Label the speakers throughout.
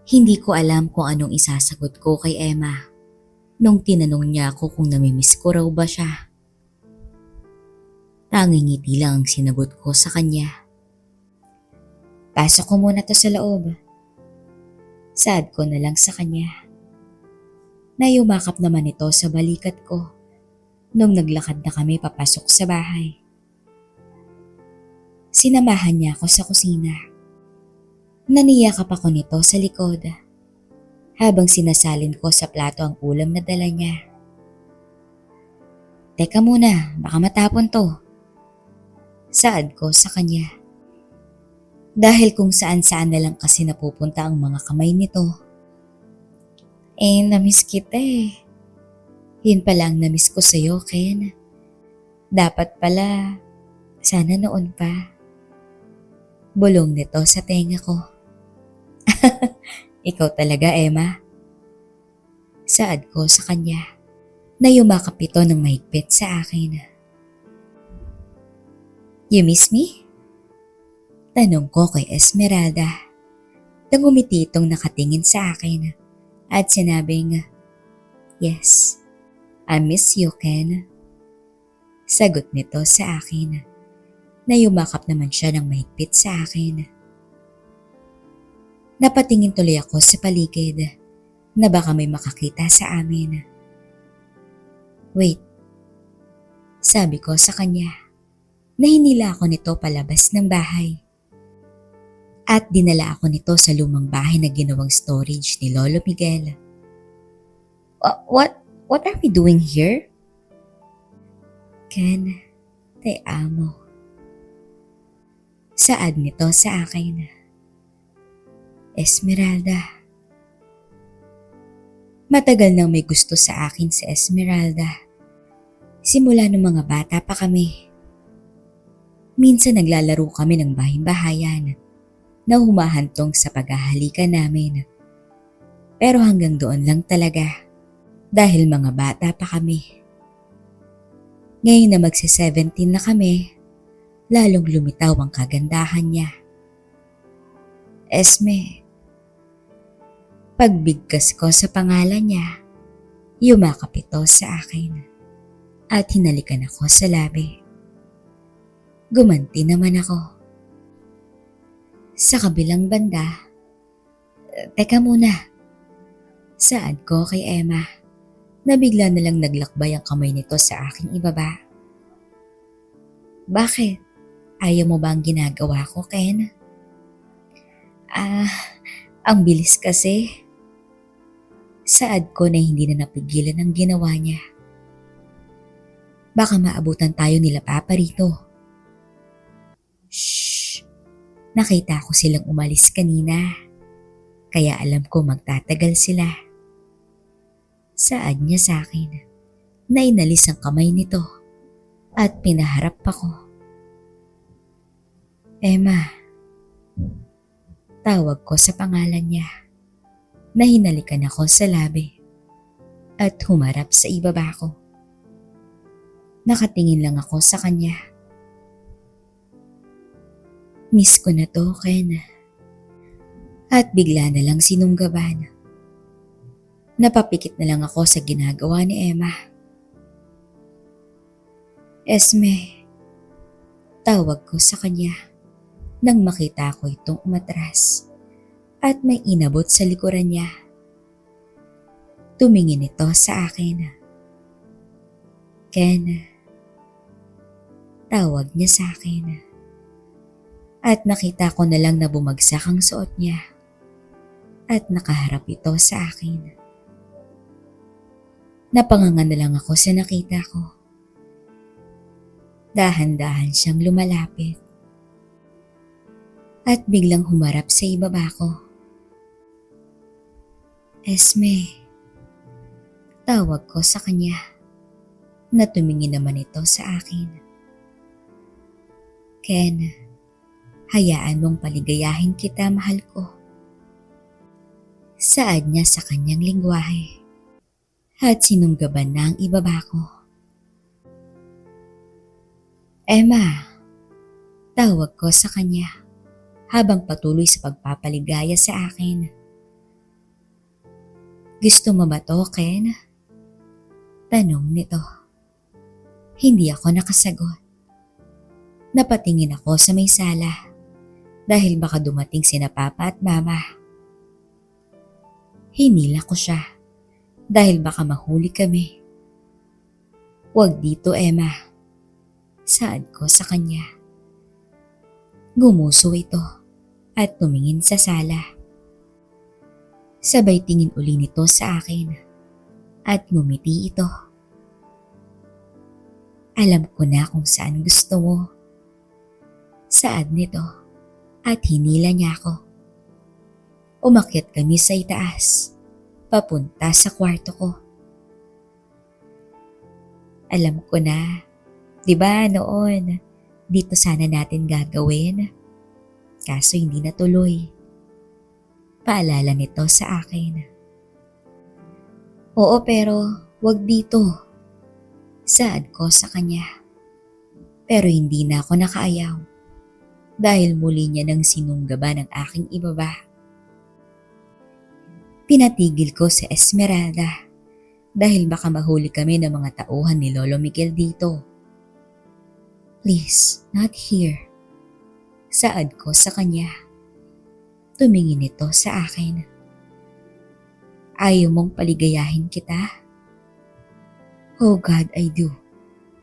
Speaker 1: Hindi ko alam kung anong isasagot ko kay Emma nung tinanong niya ako kung namimiss ko raw ba siya. Tanging ngiti lang ang sinagot ko sa kanya. Pasok ko muna to sa loob. Saad ko na lang sa kanya. Nayumakap naman ito sa balikat ko nung naglakad na kami papasok sa bahay. Sinamahan niya ako sa kusina. Naniyakap ako nito sa likod habang sinasalin ko sa plato ang ulam na dala niya. Teka muna, baka matapon to. Saad ko sa kanya. Dahil kung saan-saan na lang kasi napupunta ang mga kamay nito. Namiss kita eh. Yun pala ang namiss ko sa'yo, Ken. Dapat pala, sana noon pa. Bulong nito sa tenga ko. Ikaw talaga, Emma. Saad ko sa kanya na yumakap ito ng mahigpit sa akin. You miss me? Tanong ko kay Esmeralda. Nang umiti itong nakatingin sa akin at sinabing, Yes, I miss you, Ken. Sagot nito sa akin na yumakap naman siya ng mahigpit sa akin. Napatingin tuloy ako sa paligid na baka may makakita sa amin. Wait, sabi ko sa kanya na hinila ako nito palabas ng bahay. At dinala ako nito sa lumang bahay na ginawang storage ni Lolo Miguel. What are we doing here? Ken, te amo. Saad nito sa akin. Esmeralda. Matagal nang may gusto sa akin si Esmeralda. Simula nung mga bata pa kami. Minsan naglalaro kami ng bahay-bahayan na humahantong sa paghahalikan namin. Pero hanggang doon lang talaga dahil mga bata pa kami. Ngayon na magsi-17 na kami, lalong lumitaw ang kagandahan niya. Esme, pagbigkas ko sa pangalan niya, yumakap ito sa akin at hinalikan ako sa labi. Gumanti naman ako. Sa kabilang banda, teka muna, saad ko kay Emma na bigla na lang naglakbay ang kamay nito sa aking ibaba. Bakit? Ayaw mo ba ang ginagawa ko, Ken? Ang bilis kasi. Saad ko na hindi na napigilan ang ginawa niya. Baka maabutan tayo nila Papa rito. Shhh! Nakita ko silang umalis kanina. Kaya alam ko magtatagal sila. Saad niya sa akin na inalis ang kamay nito at pinaharap ako. Emma. Tawag ko sa pangalan niya. Nahinalikan ako sa labi at humarap sa ibaba ko. Nakatingin lang ako sa kanya. Miss ko na to, Ken. At bigla na lang sinunggaban. Napapikit na lang ako sa ginagawa ni Emma. Esme, tawag ko sa kanya nang makita ko itong umatras at may inabot sa likuran niya. Tumingin ito sa akin. Ken, tawag niya sa akin. At nakita ko na lang na bumagsak ang suot niya at nakaharap ito sa akin. Napanganga na lang ako sa nakita ko. Dahan-dahan siyang lumalapit at biglang humarap sa ibaba ko. Esme, tawag ko sa kanya na tumingin naman ito sa akin. Ken, hayaan mong paligayahin kita, mahal ko. Saad niya sa kanyang lingwahe at sinunggaban na ang ibaba ko. Emma, tawag ko sa kanya habang patuloy sa pagpapaligaya sa akin. Gusto mo ba to, Ken? Tanong nito. Hindi ako nakasagot. Napatingin ako sa may sala dahil baka dumating sina Papa at Mama. Hinila ko siya dahil baka mahuli kami. Huwag dito, Emma. Saad ko sa kanya. Gumuso ito at tumingin sa sala. Sabay tingin uli nito sa akin at ngumiti ito. Alam ko na kung saan gusto mo. Saad nito at hinila niya ako. Umakyat kami sa itaas, papunta sa kwarto ko. Alam ko na, di ba noon, dito sana natin gagawin? Kaso hindi natuloy. Paalala nito sa akin. Oo pero wag dito. Saad ko sa kanya. Pero hindi na ako nakaayaw dahil muli niya nang sinunggaban ang aking ibaba. Pinatigil ko si Esmeralda dahil baka mahuli kami ng mga tauhan ni Lolo Miguel dito. Please, not here. Saad ko sa kanya. Tumingin ito sa akin. Ayaw mong paligayahin kita? Oh God, I do.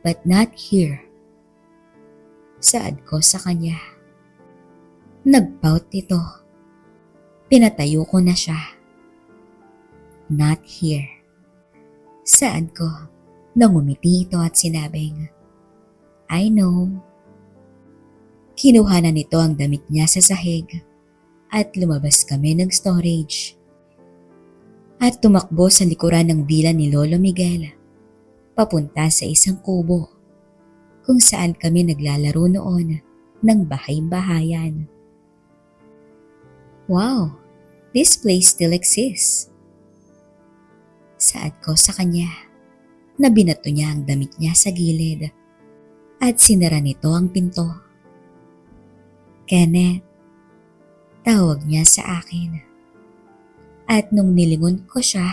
Speaker 1: But not here. Saad ko sa kanya. Nagpout ito. Pinatayo ko na siya. Not here. Saad ko. Nangumiti ito at sinabing, I know. Kinuha na nito ang damit niya sa sahig at lumabas kami ng storage. At tumakbo sa likuran ng villa ni Lolo Miguel, papunta sa isang kubo kung saan kami naglalaro noon ng bahay-bahayan. Wow, this place still exists. Saad ko sa kanya na binato niya ang damit niya sa gilid at sinara nito ang pinto. Kenneth, tawag niya sa akin. At nung nilingon ko siya,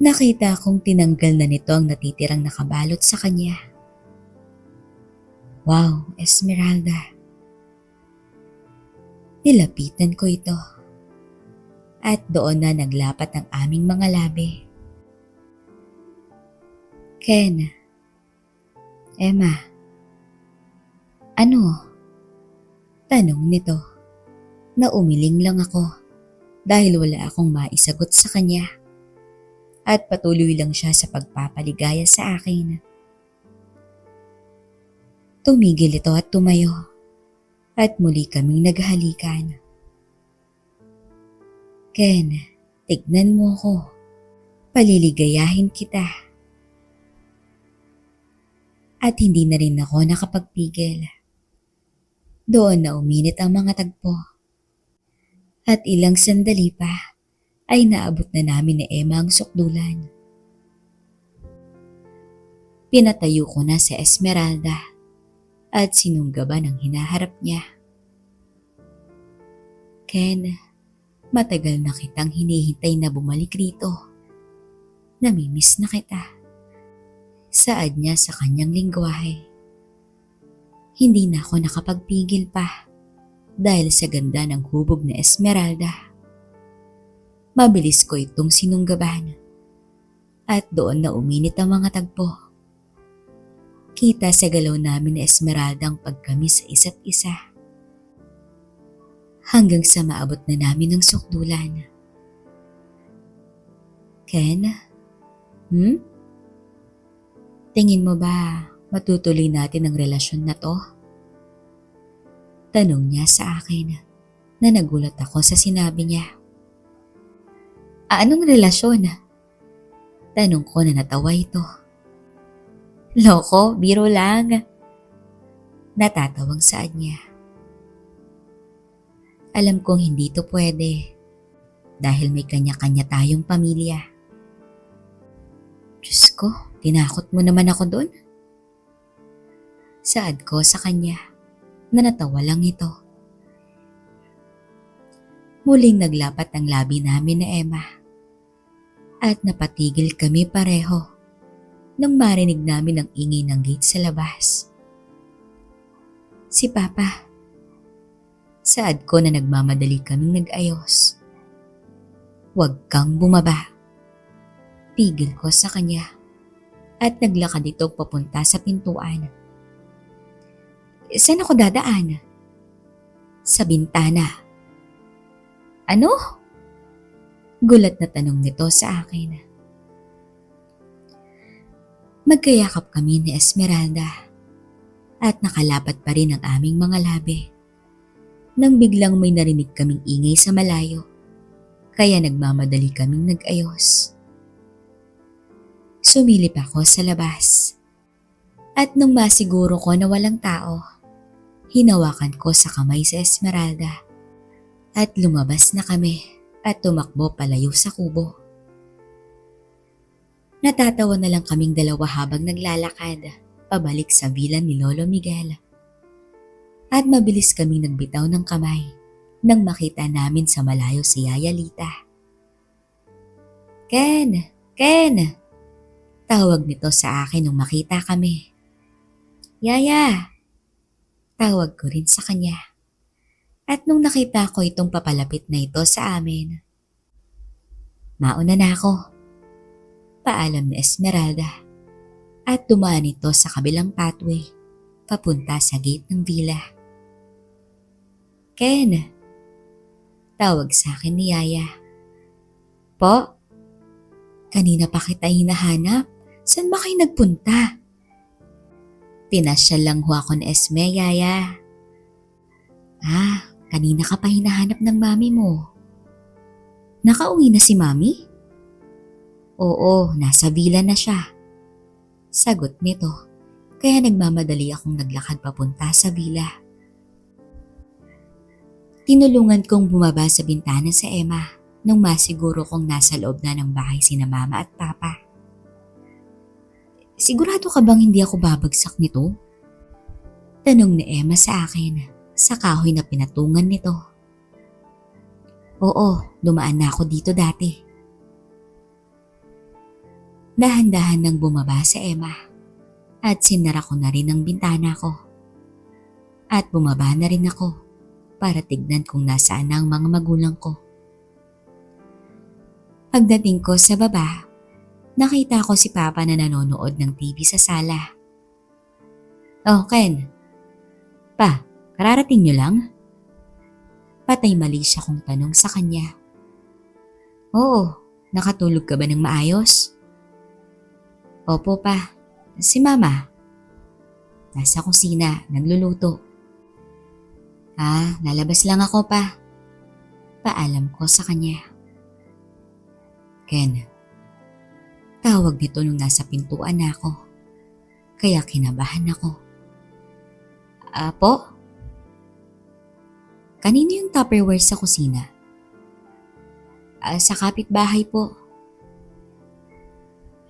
Speaker 1: nakita kong tinanggal na nito ang natitirang nakabalot sa kanya. Wow, Esmeralda. Nilapitan ko ito. At doon na naglapat ang aming mga labi. Ken, Emma, ano? Tanong nito na umiling lang ako dahil wala akong maisagot sa kanya at patuloy lang siya sa pagpapaligaya sa akin. Tumigil ito at tumayo at muli kaming naghalikan. Ken, tignan mo ko. Paliligayahin kita. At hindi na rin ako nakapagpigil. Doon na uminit ang mga tagpo. At ilang sandali pa ay naabot na namin ni Emma ang sukdulan. Pinatayo ko na si Esmeralda at sinunggaban ang hinaharap niya. Ken, matagal na kitang hinihintay na bumalik rito. Namimiss na kita. Saad niya sa kanyang lingwahe. Hindi na ako nakapagpigil pa dahil sa ganda ng hubog na Esmeralda. Mabilis ko itong sinunggaban at doon na uminit ang mga tagpo. Kita sa galaw namin ni Esmeralda ang pagkami sa isa't isa. Hanggang sa maabot na namin ang sukdulan. Ken? Tingin mo ba matutuloy natin ang relasyon na to? Tanong niya sa akin na nagulat ako sa sinabi niya. Anong relasyon? Tanong ko na natawa ito. Loko, biro lang. Natatawang saad niya. Alam kong hindi to pwede dahil may kanya-kanya tayong pamilya. Diyos ko, tinakot mo naman ako doon. Saad ko sa kanya na natawa lang ito. Muling naglapat ang labi namin na Emma at napatigil kami pareho nang marinig namin ang ingay ng gate sa labas. Si Papa. Saad ko na nagmamadali kaming nag-ayos. Huwag kang bumaba. Pigil ko sa kanya at naglakad ito papunta sa pintuan. Saan ako dadaan? Sa bintana. Ano? Gulat na tanong nito sa akin. Magkayakap kami ni Esmeralda at nakalapat pa rin ang aming mga labi nang biglang may narinig kaming ingay sa malayo, kaya nagmamadali kaming nag-ayos. Sumilip ako sa labas at nung masiguro ko na walang tao, hinawakan ko sa kamay si Esmeralda at lumabas na kami at tumakbo palayo sa kubo. Natatawa na lang kaming dalawa habang naglalakad pabalik sa villa ni Lolo Miguel. At mabilis kaming nagbitaw ng kamay nang makita namin sa malayo si Yaya Lita. Ken! Ken! Tawag nito sa akin nung makita kami. Yaya! Tawag ko rin sa kanya. At nung nakita ko itong papalapit na ito sa amin, mauna na ako. Paalam ni Esmeralda at dumaan ito sa kabilang pathway papunta sa gate ng villa. Ken! Tawag sa akin ni Yaya. Po? Kanina pa kita hinahanap. Saan ba kayo nagpunta? Pinasyal lang ho ako ni Esme, Yaya. Kanina ka pa hinahanap ng mami mo. Nakauwi na si mami? Oo, nasa villa na siya. Sagot nito, kaya nagmamadali akong naglakad papunta sa villa. Tinulungan kong bumaba sa bintana sa Emma nung masiguro kong nasa loob na ng bahay sina Mama at Papa. Sigurado ka bang hindi ako babagsak nito? Tanong ni Emma sa akin sa kahoy na pinatungan nito. Oo, dumaan na ako dito dati. Dahan-dahan nang bumaba sa Emma at sinara ko na rin ang bintana ko. At bumaba na rin ako para tignan kung nasaan na ang mga magulang ko. Pagdating ko sa baba, nakita ko si Papa na nanonood ng TV sa sala. Oh, Ken. Pa, kararating niyo lang? Patay mali siya kong tanong sa kanya. Oo, nakatulog ka ba ng maayos? Opo pa, si Mama. Nasa kusina, nagluluto. Lalabas lang ako pa. Paalam ko sa kanya. Ken, tawag nito nung nasa pintuan na ako. Kaya kinabahan ako. Po? Kanino yung Tupperware sa kusina? Sa kapitbahay po.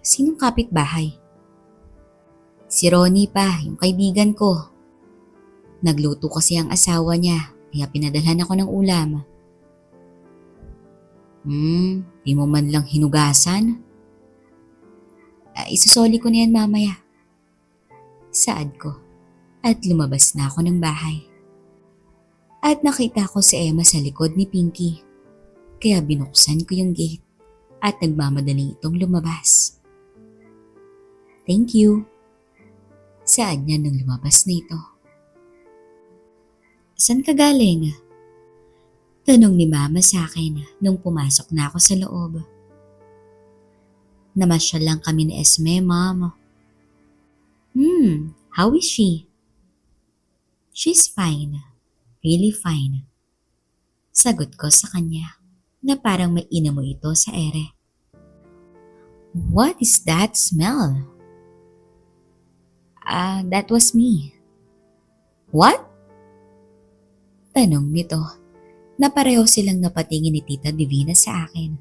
Speaker 1: Sinong kapitbahay? Si Ronnie pa, yung kaibigan ko. Nagluto kasi ang asawa niya, kaya pinadalhan ako ng ulam. Di mo man lang hinugasan? Isusoli ko na yan mamaya. Saad ko, at lumabas na ako ng bahay. At nakita ko si Emma sa likod ni Pinky, kaya binuksan ko yung gate at nagmamadaling itong lumabas. Thank you. Saad niya nang lumabas na ito. Saan ka galing? Tanong ni Mama sa akin nung pumasok na ako sa loob. Namasyal lang kami ni Esme, Mom. How is she? She's fine. Really fine. Sagot ko sa kanya na parang may inamoy ito sa ere. What is that smell? That was me. What? Tanong nito na pareho silang napatingin ni Tita Divina sa akin.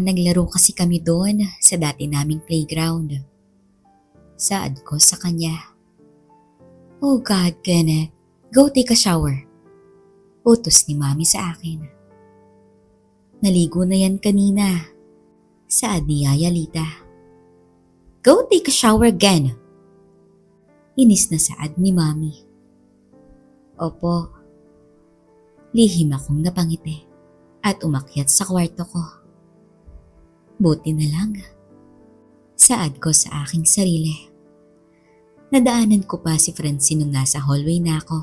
Speaker 1: Naglaro kasi kami doon sa dati naming playground. Saad ko sa kanya. Oh God, Kenneth, go take a shower. Utos ni Mami sa akin. Naligo na yan kanina, Saad ni Yaya Lita. Go take a shower again. Inis na saad ni Mami. Opo. Lihim akong napangiti at umakyat sa kwarto ko. Buti na lang. Saad ko sa aking sarili. Nadaanan ko pa si Francine nung nasa hallway na ako.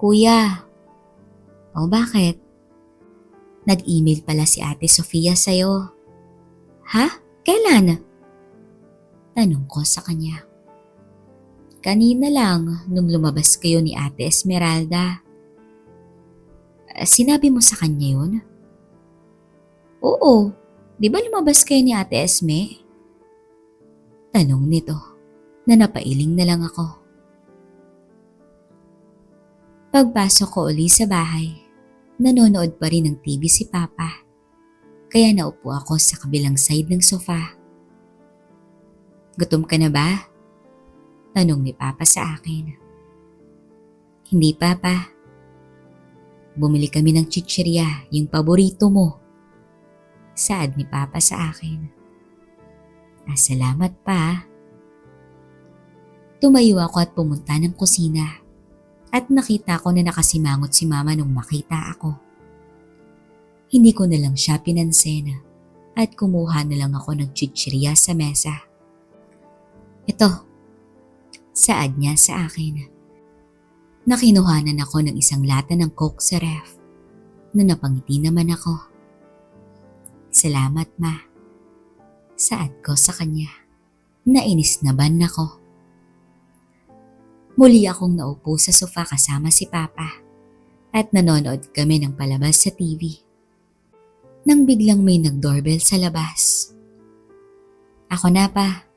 Speaker 1: Kuya. O bakit? Nag-email pala si Ate Sofia sa'yo. Ha? Kailan? Tanong ko sa kanya. Kanina lang nung lumabas kayo ni Ate Esmeralda. Sinabi mo sa kanya yun? Oo. Di ba lumabas kayo ni Ate Esme? Tanong nito na napailing na lang ako. Pagpasok ko uli sa bahay, nanonood pa rin ng TV si Papa. Kaya naupo ako sa kabilang side ng sofa. Gutom ka na ba? Tanong ni Papa sa akin. Hindi, Papa. Bumili kami ng chichirya, yung paborito mo. Saad ni Papa sa akin. Salamat pa. Tumayo ako at pumunta ng kusina. At nakita ko na nakasimangot si Mama nung makita ako. Hindi ko na lang siya pinansin at kumuha na lang ako ng chichirya sa mesa. Ito, saad niya sa akin. Nakinuhanan ako ng isang lata ng Coke sa ref na napangiti naman ako. Salamat, Ma. Saad ko sa kanya. Nainis na ban ako. Muli akong naupo sa sofa kasama si Papa at nanonood kami ng palabas sa TV. Nang biglang may nag-doorbell sa labas. Ako na, Pa.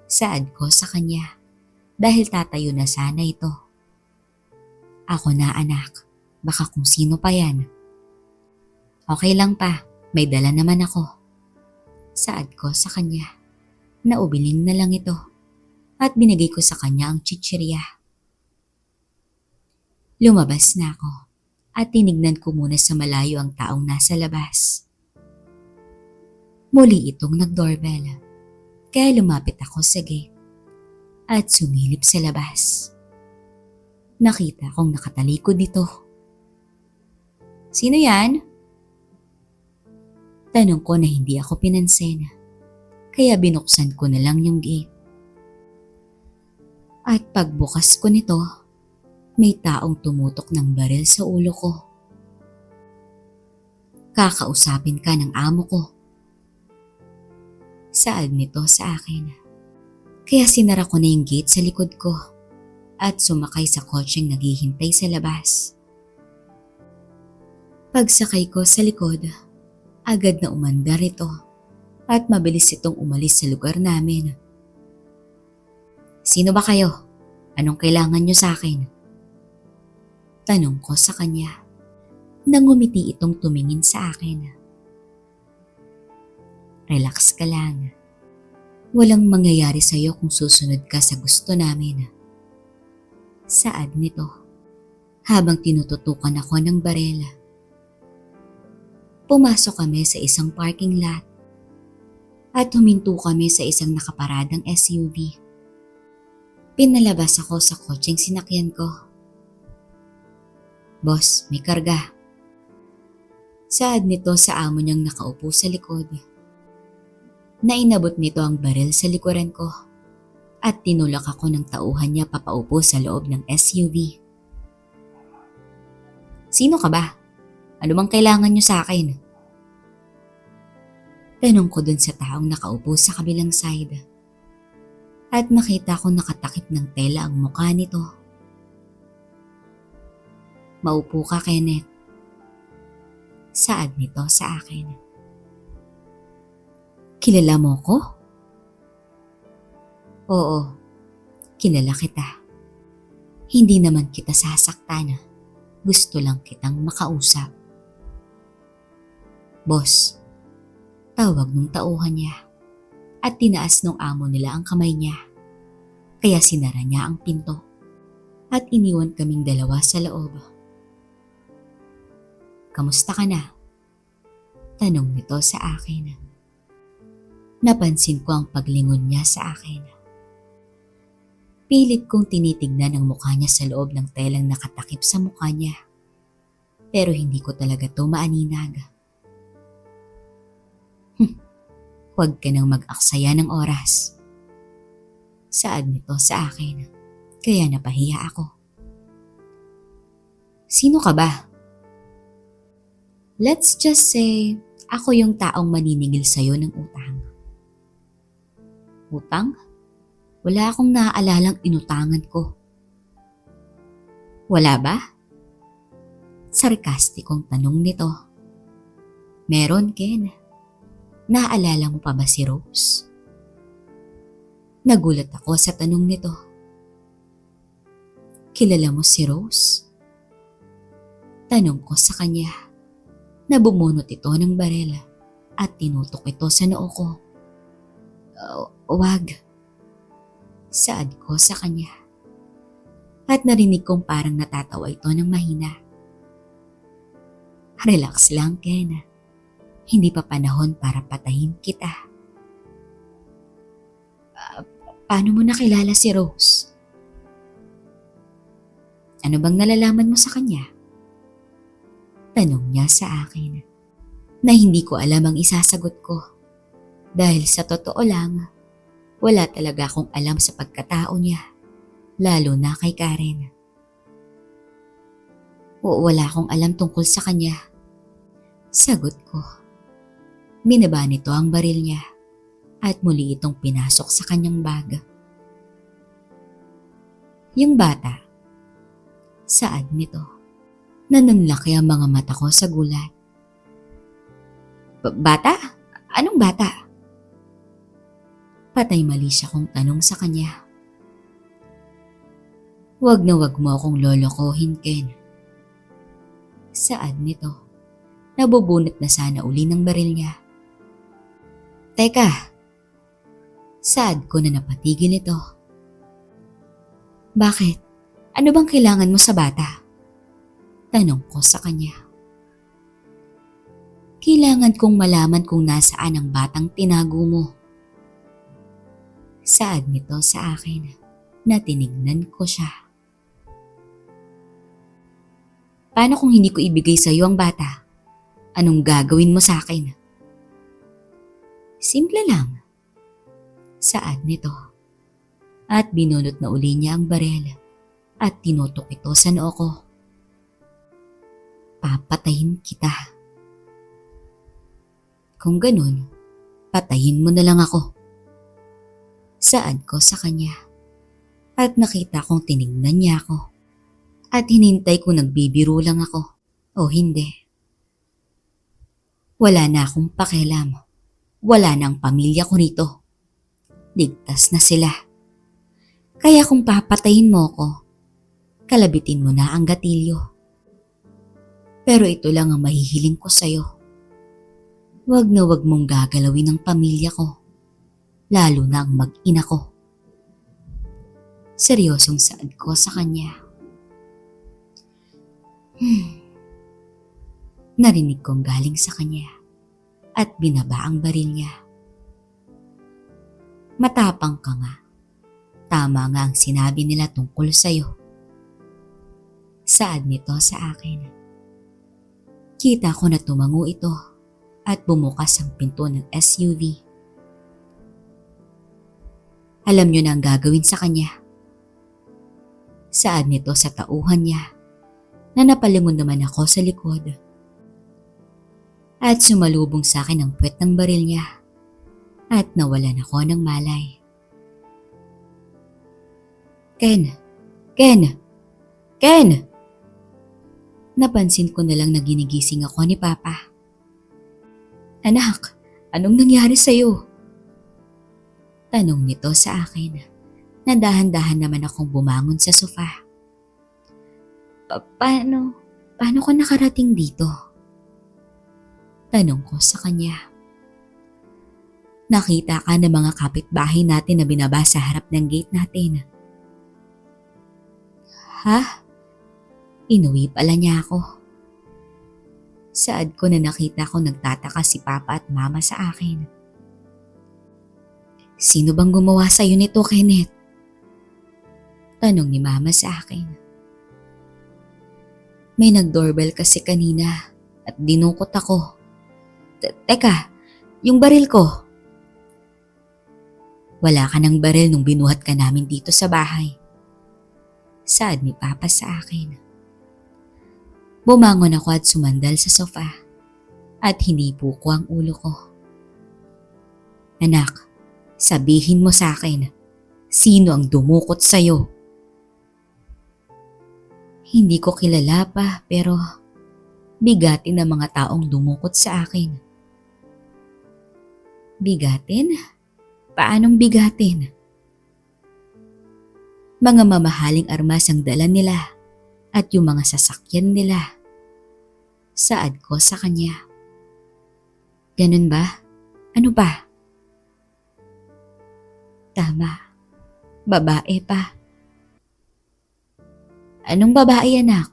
Speaker 1: Saad ko sa kanya dahil tatayo na sana ito. Ako na, anak. Baka kung sino pa yan. Okay lang, Pa. May dala naman ako. Saad ko sa kanya. Naubiling na lang ito at binigay ko sa kanya ang chichirya. Lumabas na ako at tinignan ko muna sa malayo ang taong nasa labas. Muli itong nag-doorbell kaya lumapit ako sa gate at sumilip sa labas. Nakita kong nakatalikod nito. Sino yan? Tanong ko na hindi ako pinansin, kaya binuksan ko na lang yung gate. At pagbukas ko nito, may taong tumutok ng baril sa ulo ko. Kakausapin ka ng amo ko. Saad nito sa akin. Kaya sinara ko na yung gate sa likod ko at sumakay sa kotseng naghihintay sa labas. Pagsakay ko sa likod, agad na umandar ito at mabilis itong umalis sa lugar namin. Sino ba kayo? Anong kailangan niyo sa akin? Tanong ko sa kanya. Nangumiti itong tumingin sa akin. Relax ka lang. Walang mangyayari sa'yo kung susunod ka sa gusto namin. Saad nito habang tinututukan ako ng barel. Pumasok kami sa isang parking lot at huminto kami sa isang nakaparadang SUV. Pinalabas ako sa kotseng sinakyan ko. Boss, may karga. Saad nito sa amo niyang nakaupo sa likod. Nainabot nito ang baril sa likuran ko at tinulak ako ng tauhan niya papaupo sa loob ng SUV. Sino ka ba? Ano bang kailangan niyo sa akin? Tanong ko dun sa taong nakaupo sa kabilang side. At nakita ko nakatakip ng tela ang mukha nito. Maupo ka, Kenneth. Saad nito sa akin. Kilala mo ko? Oo, kilala kita. Hindi naman kita sasaktan. Gusto lang kitang makausap. Boss, tawag nung tauhan niya at tinaas nung amo nila ang kamay niya. Kaya sinara niya ang pinto at iniwan kaming dalawa sa loob. Kamusta ka na? Tanong nito sa akin. Napansin ko ang paglingon niya sa akin. Pilit kong tinitignan ang mukha niya sa loob ng telang nakatakip sa mukha niya. Pero hindi ko talaga to maaninag. Huwag ka nang mag-aksaya ng oras. Saad nito sa akin, kaya napahiya ako. Sino ka ba? Let's just say, ako yung taong maniningil sa'yo ng utang. Utang? Wala akong naaalalang inutangan ko. Wala ba? Sarkastikong tanong nito. Meron, Ken. Naaalala mo pa ba si Rose? Nagulat ako sa tanong nito. Kilala mo si Rose? Tanong ko sa kanya. Nabumunot ito ng barel at tinutok ito sa noo ko. Wag. Saad ko sa kanya. At narinig kong parang natatawa ito ng mahina. Relax lang, Ken. Hindi pa panahon para patayin kita. Paano mo nakilala si Rose? Ano bang nalalaman mo sa kanya? Tanong niya sa akin na hindi ko alam ang isasagot ko. Dahil sa totoo lang, wala talaga akong alam sa pagkatao niya, lalo na kay Karen. Wala akong alam tungkol sa kanya. Sagot ko. Binaba nito ang baril niya at muli itong pinasok sa kanyang bag. Yung bata, saad nito. Nananlaki ang mga mata ko sa gulat. Bata? Anong bata? Patay mali siya kong tanong sa kanya. Wag na wag mo akong lolokohin, Ken. Saad nito. Nabubunot na sana uli ng baril niya. Teka. Saad ko na napatigil ito. Bakit? Ano bang kailangan mo sa bata? Tanong ko sa kanya. Kailangan kong malaman kung nasaan ang batang tinago mo. Saad nito sa akin na tinignan ko siya. Paano kung hindi ko ibigay sa iyo ang bata? Anong gagawin mo sa akin? Simple lang. Saad nito. At binunot na uli niya ang barel at tinutok ito sa noo ko. Papatayin kita. Kung ganun, patayin mo na lang ako. Saad ko sa kanya. At nakita kong tinignan niya ako. At hinintay ko nagbibiro lang ako o hindi. Wala na akong pakialam. Wala na ang pamilya ko rito. Ligtas na sila. Kaya kung papatayin mo ko, kalabitin mo na ang gatilyo. Pero ito lang ang mahihiling ko sa'yo. Wag na wag mong gagalawin ang pamilya ko, lalo na ang mag-ina ko. Seryosong saad ko sa kanya. Narinig kong galing sa kanya at binaba ang baril niya. Matapang ka nga. Tama nga ang sinabi nila tungkol sa'yo. Saad nito sa akin. Kita ko na tumango ito at bumukas ang pinto ng SUV. Alam niyo na ang gagawin sa kanya. Saad nito sa tauhan niya na napalingon naman ako sa likod. At sumalubong sa akin ang puwet ng baril niya at nawalan ako ng malay. Ken! Ken! Ken! Napansin ko na lang na ginigising ako ni Papa. Anak, anong nangyari sa'yo? Tanong nito sa akin. Dahan-dahan naman akong bumangon sa sofa. Paano ko nakarating dito? Tanong ko sa kanya. Nakita ka ng mga kapitbahay natin na binaba sa harap ng gate natin. Ha? Inuwi pala niya ako. Saad ko na nakita ko nagtataka si Papa at Mama sa akin. Sino bang gumawa sa'yo nito, Kenneth? Tanong ni Mama sa akin. May nag-doorbell kasi kanina at dinukot ako. Teka, yung baril ko. Wala ka ng baril nung binuhat ka namin dito sa bahay. Saad ni Papa sa akin. Bumangon ako at sumandal sa sofa at hinipo ko ang ulo ko. Anak, sabihin mo sa akin, sino ang dumukot sa'yo? Hindi ko kilala pa pero bigatin ang mga taong dumukot sa akin. Bigatin? Paanong bigatin? Mga mamahaling armas ang dala nila at yung mga sasakyan nila. Saad ko sa kanya. Ganun ba? Ano ba? Tama. Babae pa. Anong babae, anak?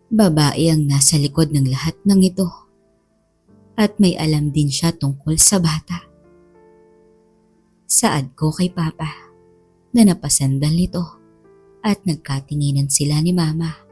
Speaker 1: Babae ang nasa likod ng lahat ng ito. At may alam din siya tungkol sa bata. Saad ko kay Papa na napasandal nito at nagkatinginan sila ni Mama.